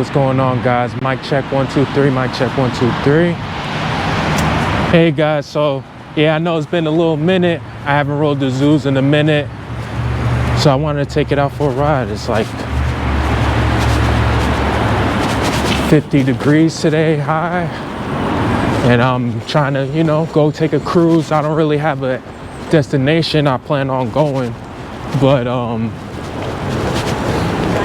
what's going on, guys? Mic check 1 2 3. Mic check 1 2 3. Hey guys, so yeah, I know it's been a little minute. I haven't rode the Zooz in a minute, so I wanted to take it out for a ride. It's like 50 degrees today, high, and I'm trying to, you know, go take a cruise. I don't really have a destination I plan on going, but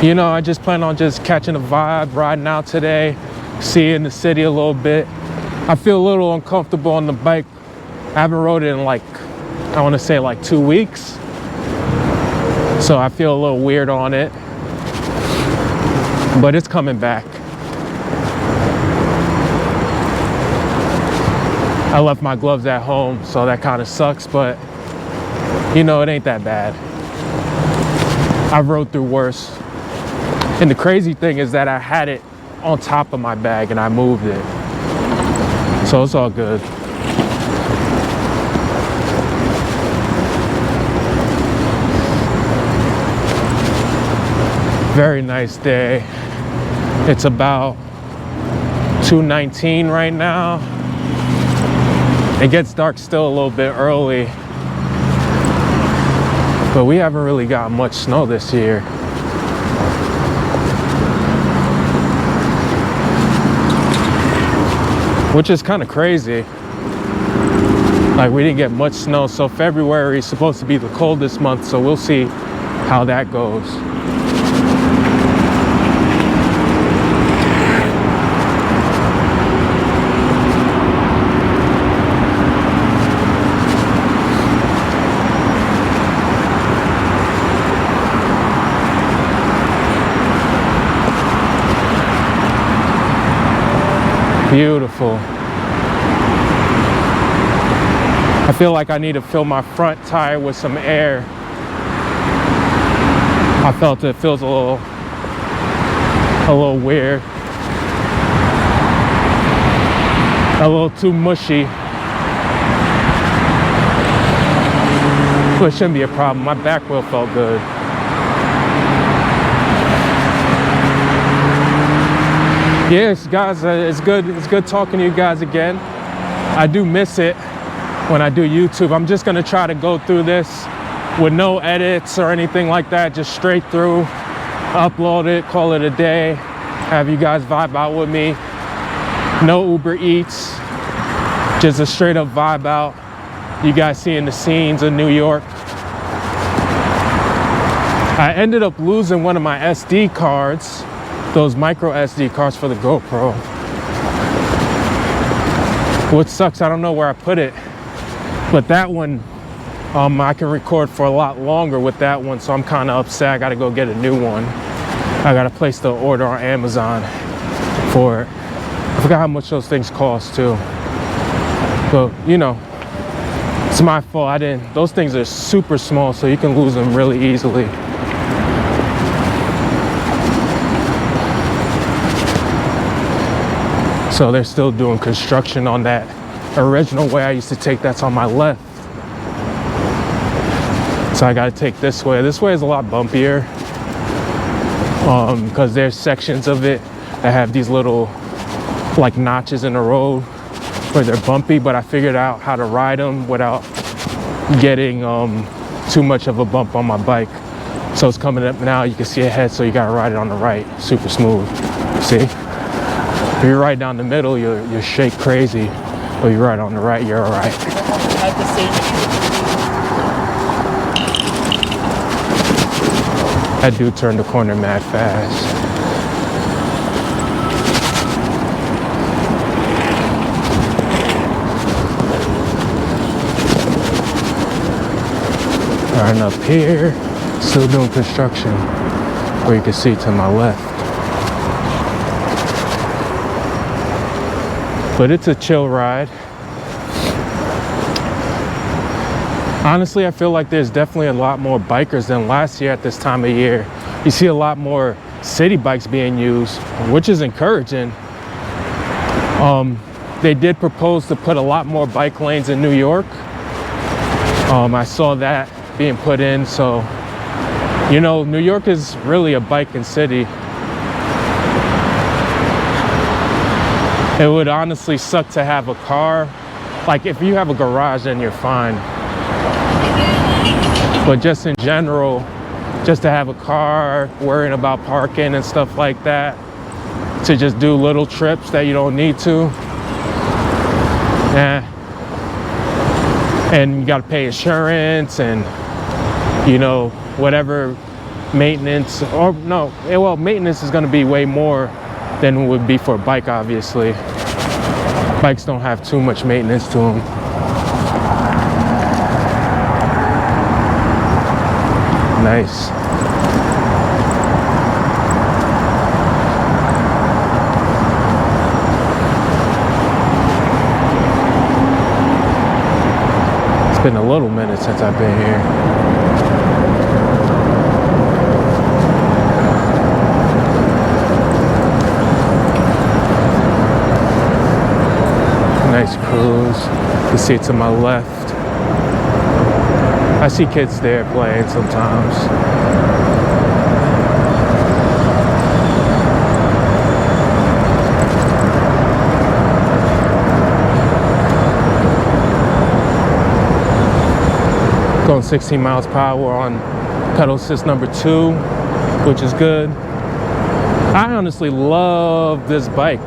you know, I just plan on just catching a vibe, riding out today, seeing the city a little bit. I feel a little uncomfortable on the bike. I haven't rode it in like, I want to say like 2 weeks, so I feel a little weird on it, but it's coming back. I left my gloves at home, so that kind of sucks, but you know, it ain't that bad. I've rode through worse. And the crazy thing is that I had it on top of my bag and I moved it. So it's all good. Very nice day. It's about 2:19 right now. It gets dark still a little bit early, but we haven't really got much snow this year. Which is kind of crazy. Like, we didn't get much snow, so February is supposed to be the coldest month, so we'll see how that goes. Beautiful. I feel like I need to fill my front tire with some air. I felt it feels a little weird. A little too mushy. But it shouldn't be a problem. My back wheel felt good. Yes, guys, it's good talking to you guys again. I do miss it when I do YouTube. I'm just gonna try to go through this with no edits or anything like that, just straight through, upload it, call it a day, have you guys vibe out with me. No Uber Eats, just a straight up vibe out. You guys seeing the scenes of New York. I ended up losing one of my SD cards, those micro SD cards for the GoPro. What sucks, I don't know where I put it, but that one, I can record for a lot longer with that one, so I'm kind of upset. I gotta go get a new one. I gotta place the order on Amazon for it. I forgot how much those things cost too. But you know, it's my fault. Those things are super small, so you can lose them really easily. So they're still doing construction on that original way I used to take. That's on my left. So I gotta take this way. This way is a lot bumpier, because there's sections of it that have these little like notches in the road where they're bumpy, but I figured out how to ride them without getting too much of a bump on my bike. So it's coming up now, you can see ahead, so you gotta ride it on the right, super smooth. See? If you're right down the middle, you'll shake crazy. But you're right on the right, you're all right. That dude turned the corner mad fast. Right up here, still doing construction, where you can see to my left. But it's a chill ride. Honestly, I feel like there's definitely a lot more bikers than last year at this time of year. You see a lot more city bikes being used, which is encouraging. They did propose to put a lot more bike lanes in New York. I saw that being put in, so you know, New York is really a biking city. It would honestly suck to have a car. Like if you have a garage, then you're fine. But just in general, just to have a car, worrying about parking and stuff like that, to just do little trips that you don't need to. Nah. And you got to pay insurance and, you know, whatever maintenance, or no, well, maintenance is going to be way more than it would be for a bike, obviously. Bikes don't have too much maintenance to them. Nice. It's been a little minute since I've been here. Nice cruise. You see to my left. I see kids there playing sometimes. Going 16 miles per hour on pedal assist number 2, which is good. I honestly love this bike.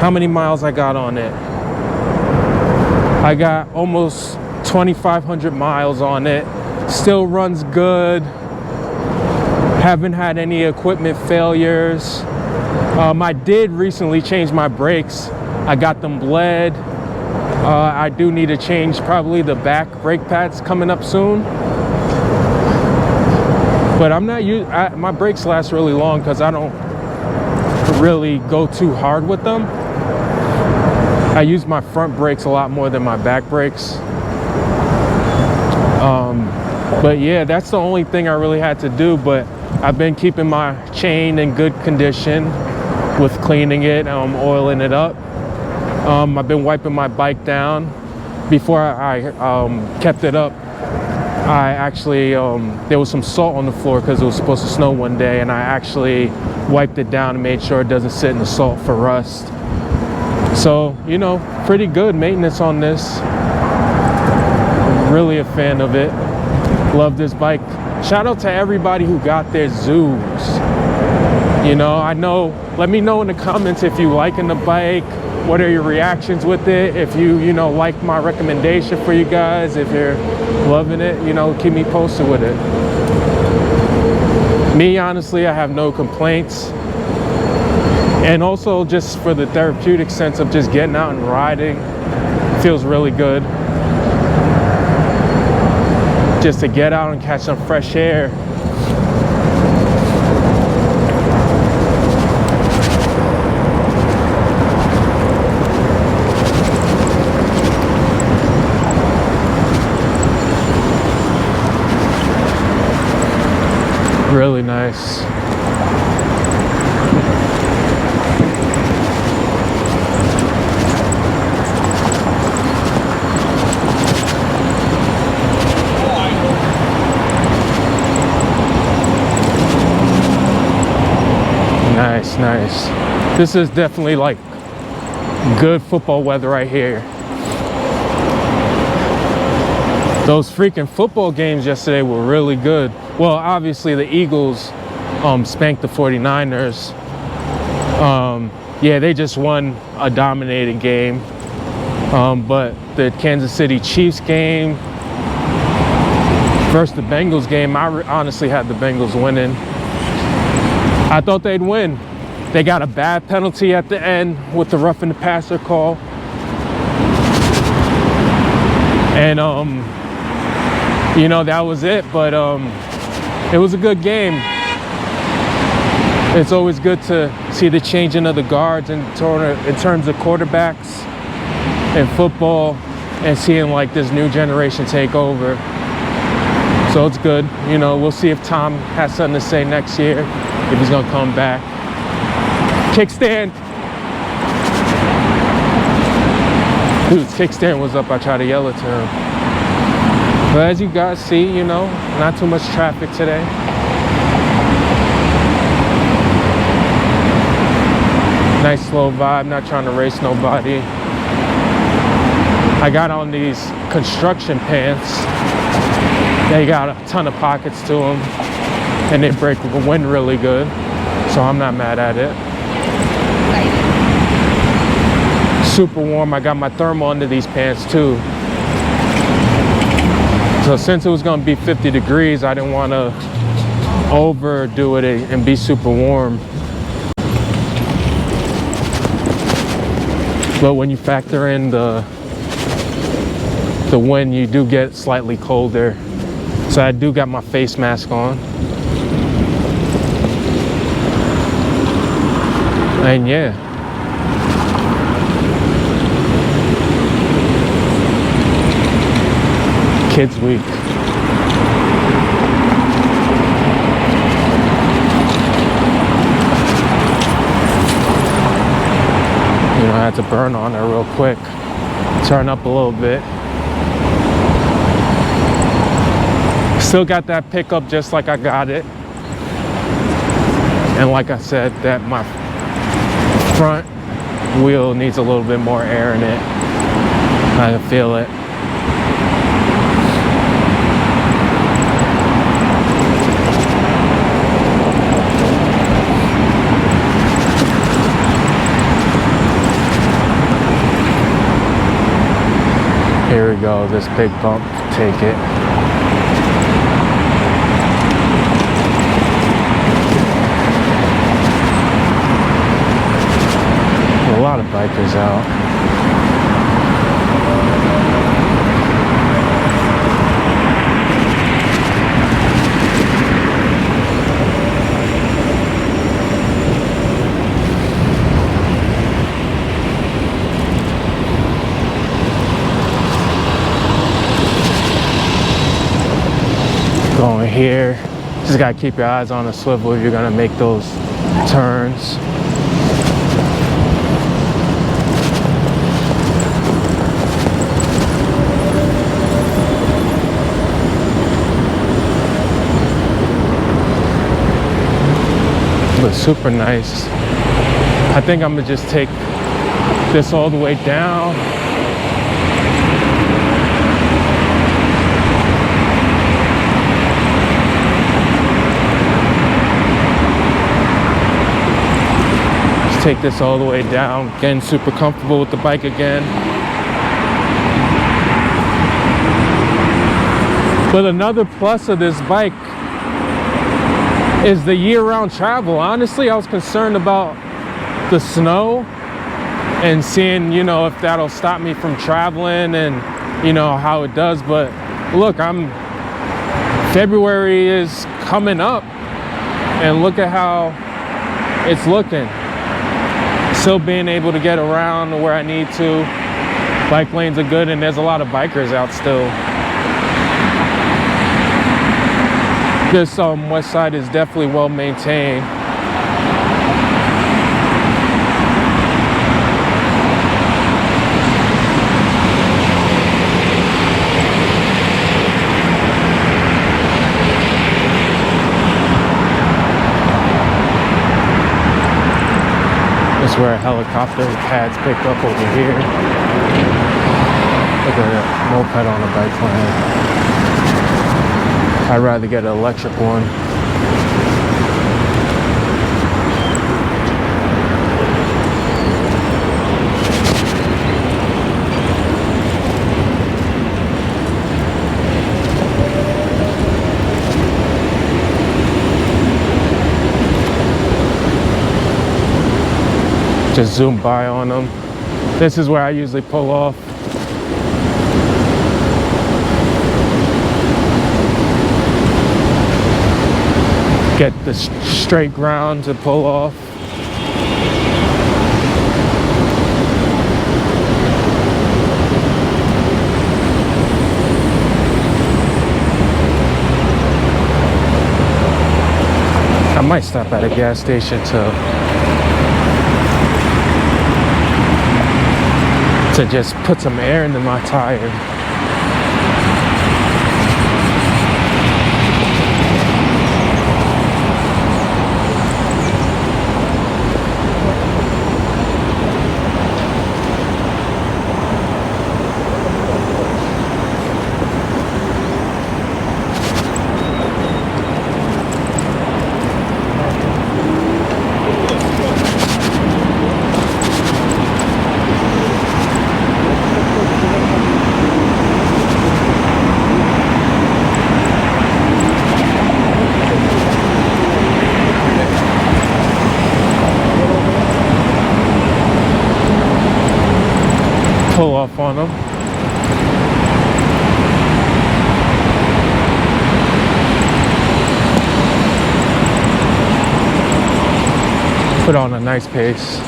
How many miles I got on it? I got almost 2,500 miles on it. Still runs good. Haven't had any equipment failures. I did recently change my brakes. I got them bled. I do need to change probably the back brake pads coming up soon. But I'm not my brakes last really long because I don't really go too hard with them. I use my front brakes a lot more than my back brakes. But yeah, that's the only thing I really had to do. But I've been keeping my chain in good condition with cleaning it, oiling it up. I've been wiping my bike down. Before I kept it up, I actually, there was some salt on the floor because it was supposed to snow one day, and I actually wiped it down and made sure it doesn't sit in the salt for rust. So, you know, pretty good maintenance on this. Really a fan of it. Love this bike. Shout out to everybody who got their Zooz. You know, let me know in the comments if you liking the bike. What are your reactions with it? If you know, like my recommendation for you guys, if you're loving it, you know, keep me posted with it. Me, honestly, I have no complaints. And also just for the therapeutic sense of just getting out and riding, feels really good. Just to get out and catch some fresh air. Really nice. Nice. This is definitely like good football weather right here. Those freaking football games yesterday were really good. Well, obviously the Eagles spanked the 49ers. Yeah, they just won a dominating game. But the Kansas City Chiefs game versus the Bengals game, I honestly had the Bengals winning. I thought they'd win. They got a bad penalty at the end with the roughing the passer call. And, you know, that was it. But it was a good game. It's always good to see the changing of the guards in terms of quarterbacks in football and seeing like this new generation take over. So it's good. You know, we'll see if Tom has something to say next year, if he's gonna come back. Kickstand. Dude's kickstand was up. I tried to yell it to him. But as you guys see, you know, not too much traffic today. Nice slow vibe, not trying to race nobody. I got on these construction pants. They got a ton of pockets to them, and they break the wind really good, so I'm not mad at it. Super warm. I got my thermal under these pants too. So since it was gonna be 50 degrees, I didn't want to overdo it and be super warm. But when you factor in the wind, you do get slightly colder. So I do got my face mask on. And yeah. Kids Week. You know, I had to burn on her real quick. Turn up a little bit. Still got that pickup just like I got it. And like I said, that my front wheel needs a little bit more air in it. I can feel it. Here we go, this big bump, take it. A lot of bikers out. Going here, just gotta keep your eyes on the swivel if you're gonna make those turns. But super nice. I think I'm gonna just take this all the way down. Take this all the way down, getting super comfortable with the bike again. But another plus of this bike is the year-round travel. Honestly, I was concerned about the snow and seeing, you know, if that'll stop me from traveling and, you know, how it does. But look, February is coming up and look at how it's looking. Still being able to get around where I need to. Bike lanes are good and there's a lot of bikers out still. This west side is definitely well maintained. This is where a helicopter pads picked up over here. Look at that moped on the bike lane. I'd rather get an electric one. Just zoom by on them. This is where I usually pull off. Get the straight ground to pull off. I might stop at a gas station to just put some air into my tire. pull off on them. Put on a nice pace.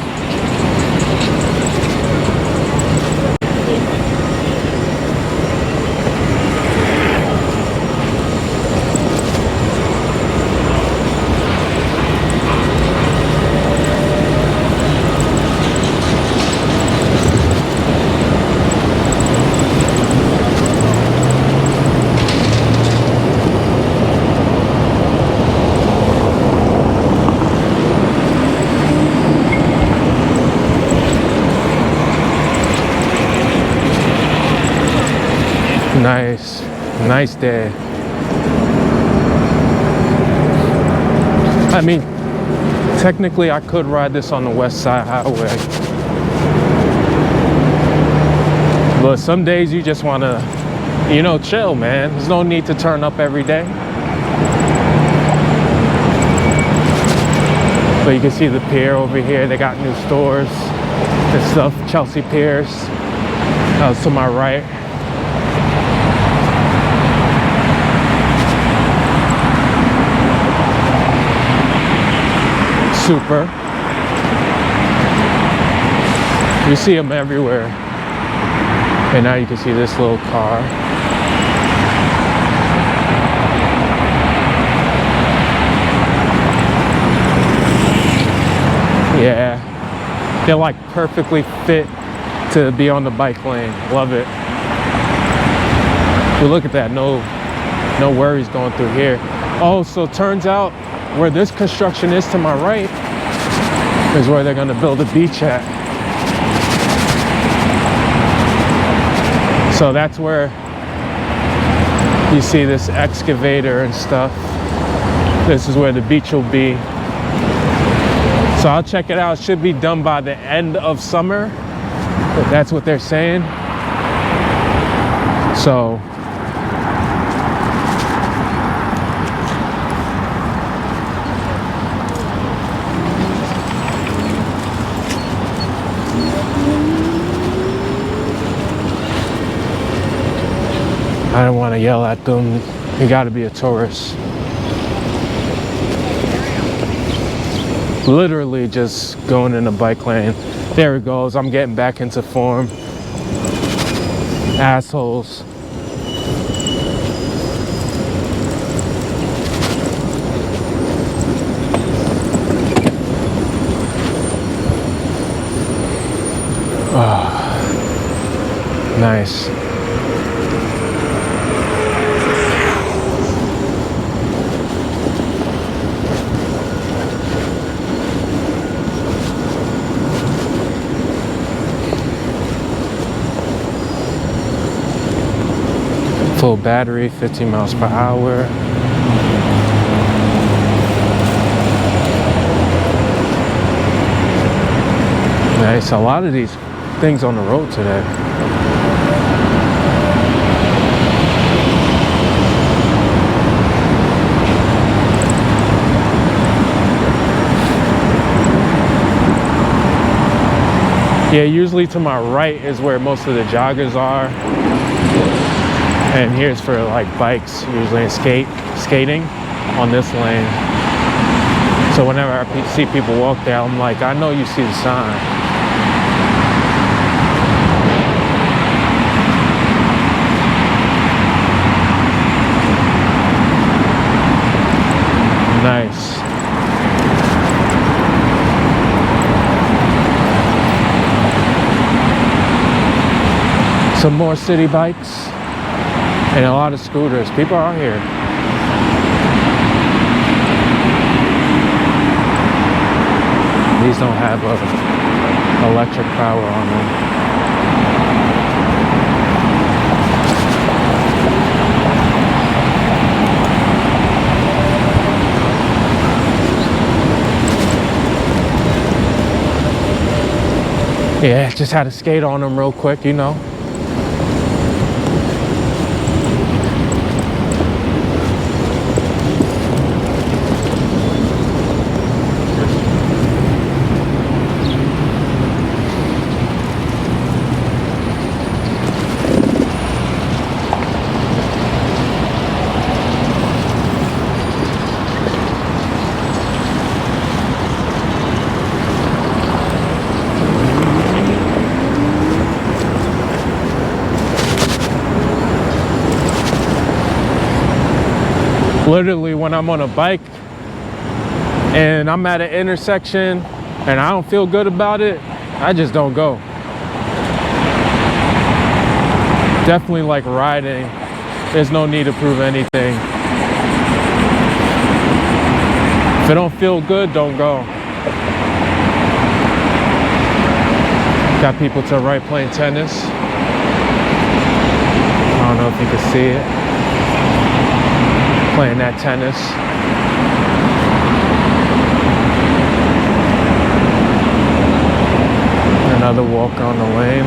Nice day. I mean, technically I could ride this on the West Side Highway, but some days you just want to, you know, chill, man. There's no need to turn up every day. But you can see the pier over here. They got new stores and stuff. Chelsea Piers. That was to my right. Super. You see them everywhere. And now you can see this little car. Yeah. They're like perfectly fit to be on the bike lane. Love it. But look at that. No worries going through here. Oh, so turns out where this construction is to my right is where they're going to build a beach at. So that's where you see this excavator and stuff. This is where the beach will be. So I'll check it out. It should be done by the end of summer. That's what they're saying. So I don't want to yell at them. You got to be a tourist. Literally just going in the bike lane. There it goes. I'm getting back into form. Assholes. Oh, nice. Full battery, 15 miles per hour. Nice. A lot of these things on the road today. Yeah, usually to my right is where most of the joggers are. And here's for like bikes, usually, and skating on this lane. So whenever I see people walk there, I'm like, I know you see the sign. Nice. Some more city bikes. And a lot of scooters. People are out here. These don't have electric power on them. Yeah, just had to skate on them real quick, you know. Literally, when I'm on a bike and I'm at an intersection and I don't feel good about it, I just don't go. Definitely like riding, there's no need to prove anything. If it don't feel good, don't go. Got people to the right playing tennis. I don't know if you can see it. Playing that tennis. Another walker on the lane.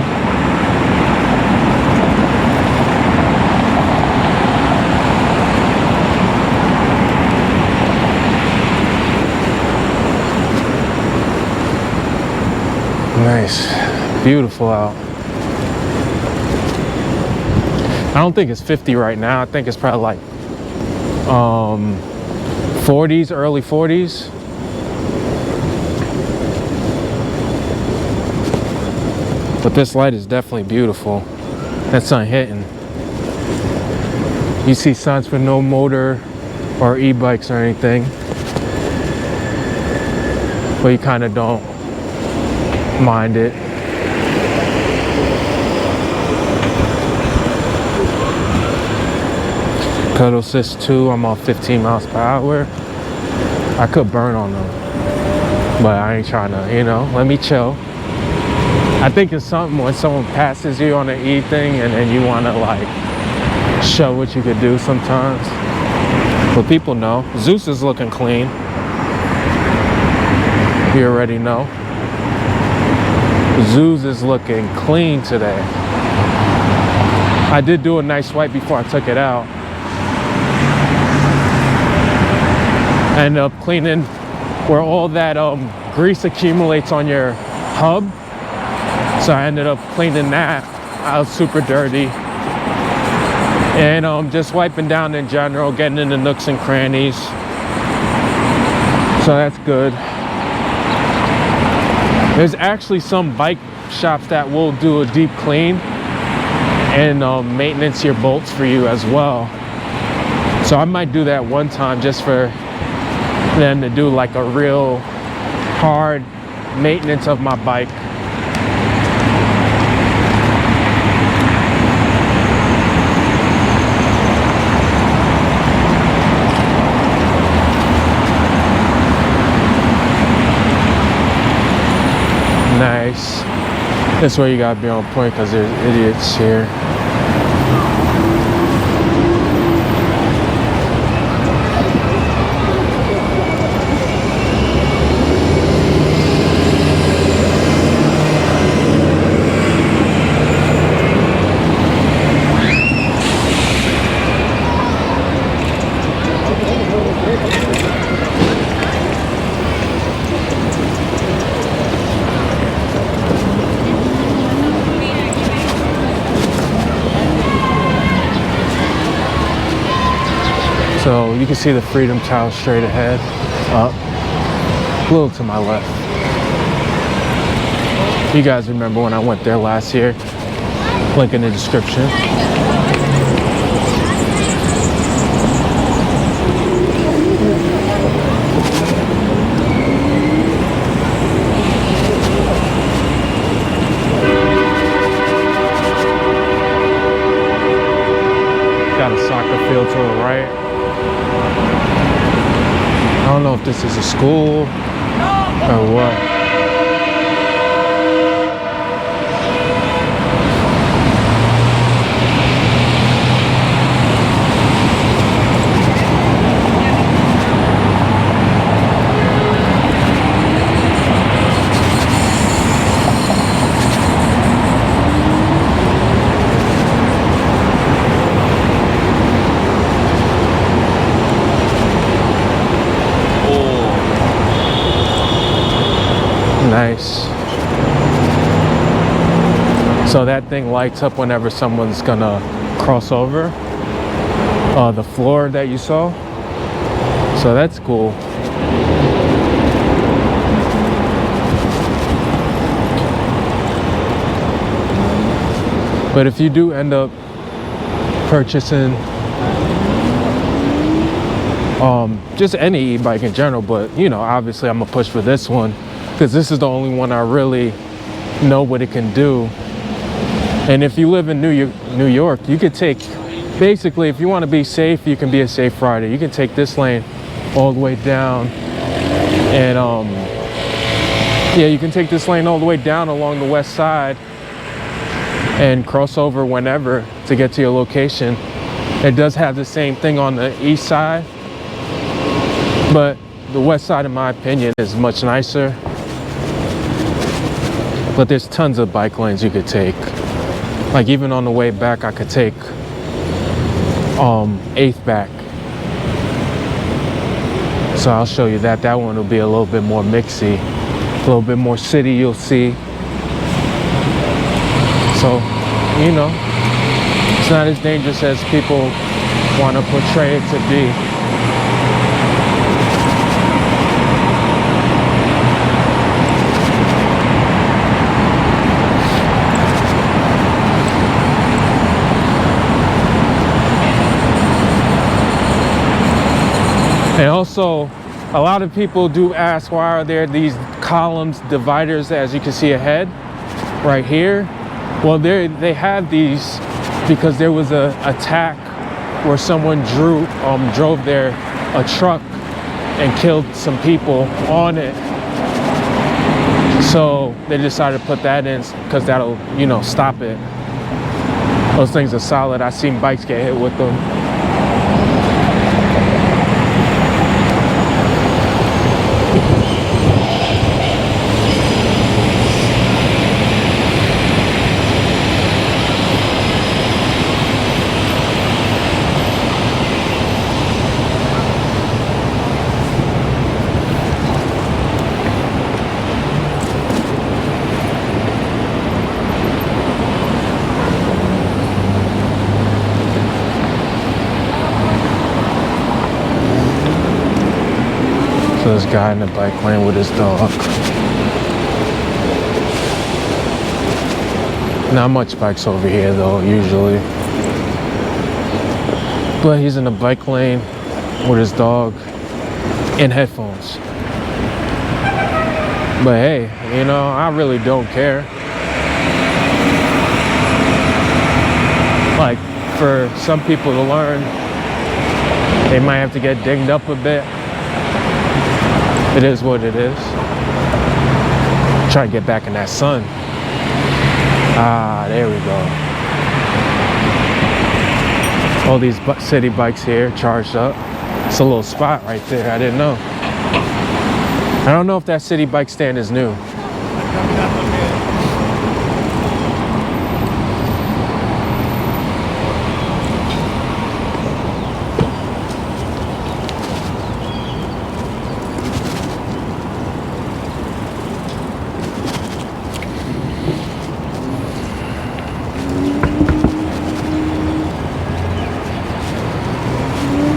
Nice, beautiful out. I don't think it's 50 right now. I think it's probably like 40s, early 40s. But this light is definitely beautiful. That sun hitting. You see signs for no motor or e-bikes or anything, but you kind of don't mind it. Pedal assist 2, I'm off 15 miles per hour. I could burn on them, but I ain't trying to, you know, let me chill. I think it's something when someone passes you on the E thing and then you want to like show what you could do sometimes. But people know. Zooz is looking clean. You already know. Zooz is looking clean today. I did do a nice swipe before I took it out. I ended up cleaning where all that grease accumulates on your hub. So I ended up cleaning that. I was super dirty. And just wiping down in general, getting in the nooks and crannies. So that's good. There's actually some bike shops that will do a deep clean and maintenance your bolts for you as well. So I might do that one time just for them to do like a real hard maintenance of my bike. Nice. This way you gotta be on point because there's idiots here. So you can see the Freedom Tower straight ahead, up, a little to my left. You guys remember when I went there last year? Link in the description. Got a soccer field to the right. I don't know if this is a school or what. Nice. So that thing lights up whenever someone's gonna cross over the floor that you saw. So that's cool. But if you do end up purchasing just any e-bike in general, but you know, obviously I'm gonna push for this one because this is the only one I really know what it can do. And if you live in New York, you could take, basically, if you want to be safe, you can be a safe rider. You can take this lane all the way down, and yeah, you can take this lane all the way down along the west side and cross over whenever to get to your location. It does have the same thing on the east side, but the west side, in my opinion, is much nicer. But there's tons of bike lanes you could take. Like even on the way back, I could take 8th back. So I'll show you that. That one will be a little bit more mixy, a little bit more city, you'll see. So, you know, it's not as dangerous as people want to portray it to be. And also, a lot of people do ask, why are there these columns, dividers, as you can see ahead, right here? Well, they have these because there was a attack where someone drove a truck and killed some people on it. So they decided to put that in because that'll, you know, stop it. Those things are solid. I've seen bikes get hit with them. This guy in the bike lane with his dog. Not much bikes over here though, usually. But he's in the bike lane with his dog in headphones. But hey, you know, I really don't care. Like, for some people to learn, they might have to get dinged up a bit. It is what it is. Try to get back in that sun. Ah, there we go. All these city bikes here charged up. It's a little spot right there. I didn't know. I don't know if that city bike stand is new.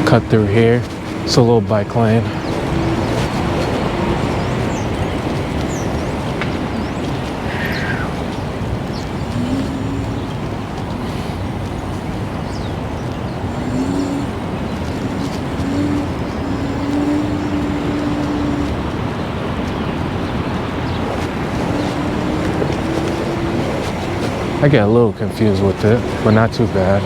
Cut through here. It's a little bike lane. I get a little confused with it, but not too bad.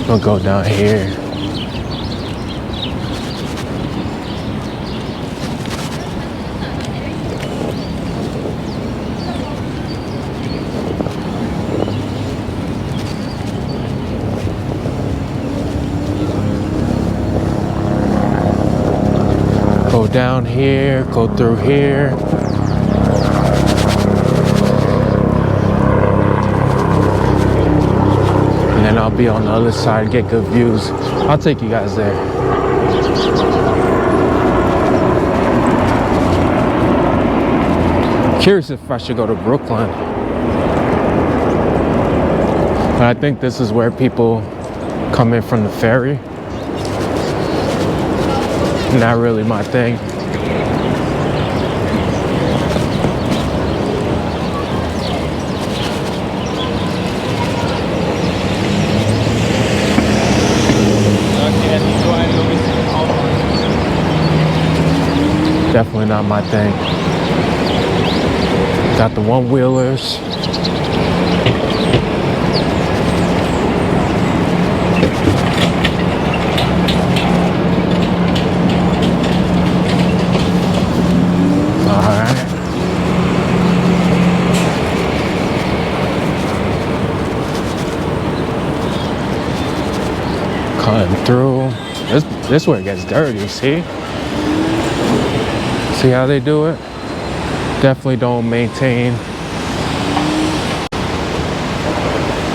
We'll go down here. Go down here, go through here. And I'll be on the other side, get good views. I'll take you guys there. Curious if I should go to Brooklyn. But I think this is where people come in from the ferry. not really my thing. Definitely not my thing. Got the one-wheelers. Alright. Cutting through. This where it gets dirty, see? See how they do it? Definitely don't maintain.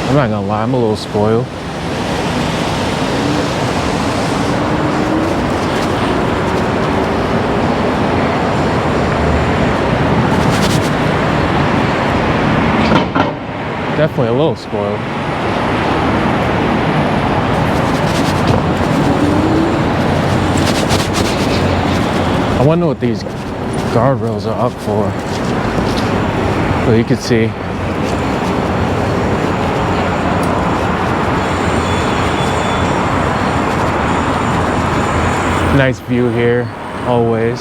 I'm not gonna lie, I'm a little spoiled. Definitely a little spoiled. I wonder what these guardrails are up for. Well, you can see. Nice view here, always.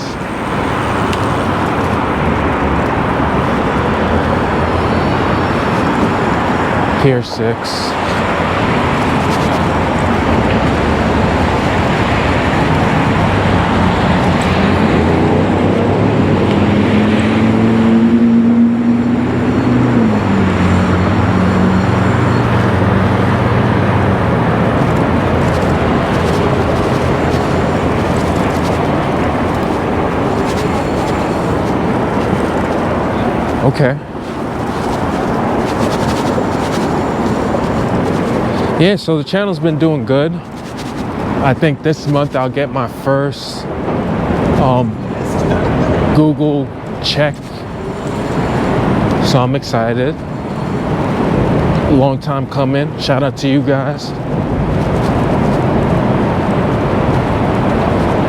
Pier 6. Okay. Yeah, so the channel's been doing good. I think this month I'll get my first Google check. So I'm excited. Long time coming. Shout out to you guys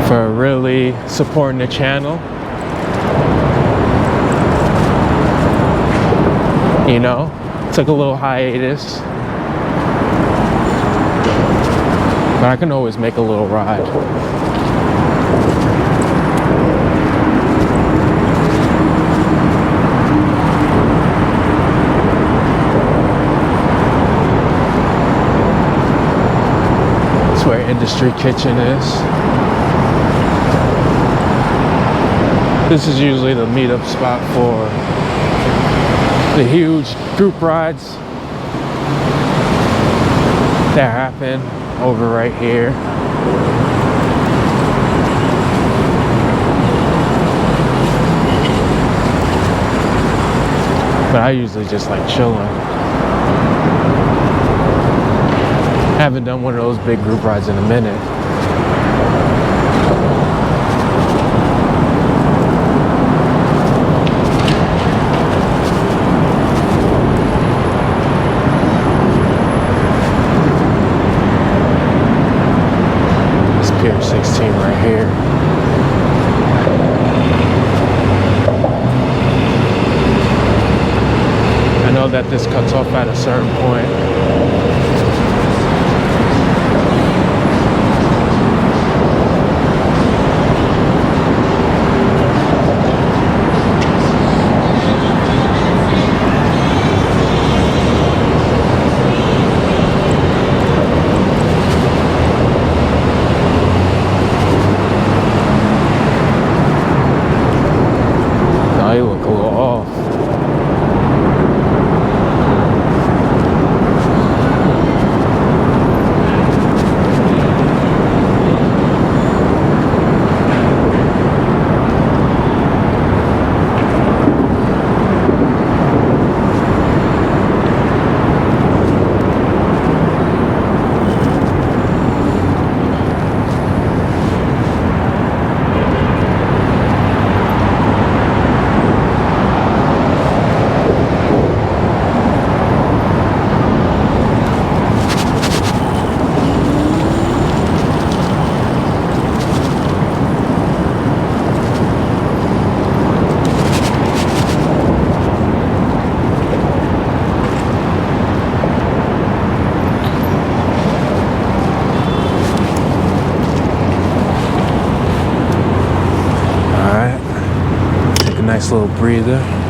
for really supporting the channel. You know, took a little hiatus, but I can always make a little ride. That's where Industry Kitchen is. This is usually the meetup spot for the huge group rides that happen over right here. But I usually just like chilling. Haven't done one of those big group rides in a minute. Pier 16 right here. I know that this cuts off at a certain point. You look a little off. Nice little breather.